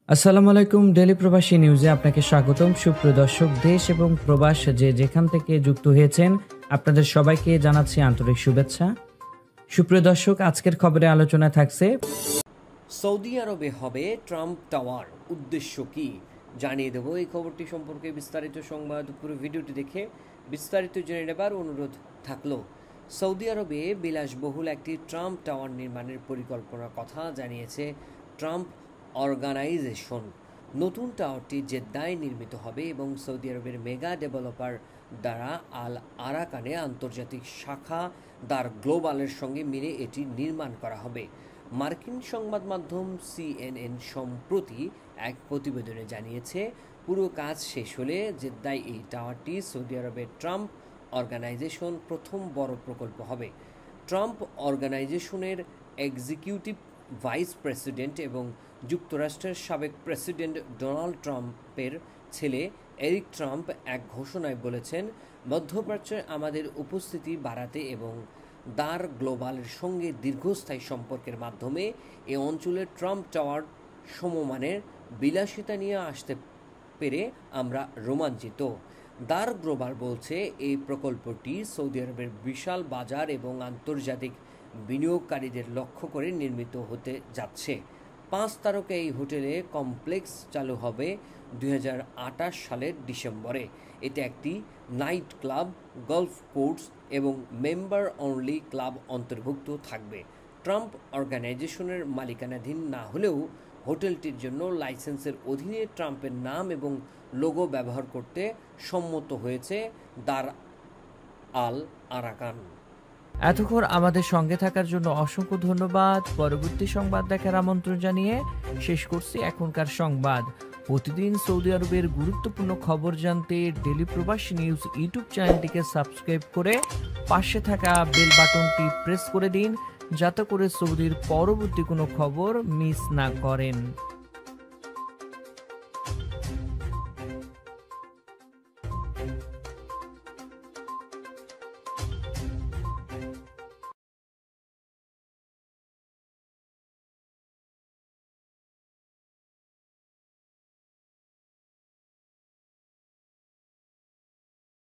আসসালামু আলাইকুম। ডেলি প্রবাসী নিউজে আপনাকে স্বাগতম। সুপ্রিয় দর্শক, দেশ এবং প্রবাস যেখান থেকে যুক্ত হয়েছেন আপনাদের সবাইকে জানাচ্ছি আন্তরিক শুভেচ্ছা। সুপ্রিয় দর্শক, আজকের খবরে আলোচনা থাকছে সৌদি আরবে হবে ট্রাম্প টাওয়ার, উদ্দেশ্য কি জানিয়ে দেব এই খবরটি সম্পর্কে বিস্তারিত সংবাদ। পুরো ভিডিওটি দেখে বিস্তারিত জেনে নেবার অনুরোধ থাকলো। সৌদি আরবে বিলাসবহুল একটি ট্রাম্প টাওয়ার নির্মাণের পরিকল্পনার কথা জানিয়েছে ট্রাম্প অর্গানাইজেশন। নতুন টাওয়ারটি জেদ্দায় নির্মিত হবে এবং সৌদি আরবের মেগা ডেভেলপার দ্বারা আল আরাকানে আন্তর্জাতিক শাখা দার গ্লোবালের সঙ্গে মিলে এটি নির্মাণ করা হবে। মার্কিন সংবাদ মাধ্যম CNN সম্প্রতি এক প্রতিবেদনে জানিয়েছে, পুরো কাজ শেষ হলে জেদ্দায় এই টাওয়ারটি সৌদি আরবের ট্রাম্প অর্গানাইজেশন প্রথম বড় প্রকল্প হবে। ট্রাম্প অর্গানাইজেশনের এক্সিকিউটিভ ভাইস প্রেসিডেন্ট এবং যুক্তরাষ্ট্রের সাবেক প্রেসিডেন্ট ডোনাল্ড ট্রাম্পের ছেলে এরিক ট্রাম্প এক ঘোষণায় বলেছেন, মধ্যপ্রাচ্যে আমাদের উপস্থিতি বাড়াতে এবং দার গ্লোবালের সঙ্গে দীর্ঘস্থায়ী সম্পর্কের মাধ্যমে এ অঞ্চলের ট্রাম্প টাওয়ার সমমানের বিলাসিতা নিয়ে আসতে পেরে আমরা রোমাঞ্চিত। দার গ্লোবাল বলছে, এই প্রকল্পটি সৌদি আরবের বিশাল বাজার এবং আন্তর্জাতিক বিনিয়োগকারীদের লক্ষ্য করে নির্মিত হতে যাচ্ছে। 5 তারকা এই হোটেলে কমপ্লেক্স চালু হবে 2028 সালের ডিসেম্বরে। এতে একটি নাইট ক্লাব, গলফ কোর্স এবং মেম্বার অনলি ক্লাব অন্তর্ভুক্ত থাকবে। ট্রাম্প অর্গানাইজেশনের মালিকানাধীন না হলেও হোটেলটির জন্য লাইসেন্সের অধীনে ট্রাম্পের নাম এবং লোগো ব্যবহার করতে সম্মত হয়েছে দার আল আরাকান। এতক্ষণ আমাদের সঙ্গে থাকার জন্য অসংখ্য ধন্যবাদ। পরবর্তী সংবাদ দেখার আমন্ত্রণ জানিয়ে শেষ করছি এখনকার সংবাদ। প্রতিদিন সৌদি আরবের গুরুত্বপূর্ণ খবর জানতে ডেলি প্রবাসী নিউজ ইউটিউব চ্যানেলটিকে সাবস্ক্রাইব করে পাশে থাকা বেল বাটনটি প্রেস করে দিন, যাতে করে সৌদির পরবর্তী কোনো খবর মিস না করেন।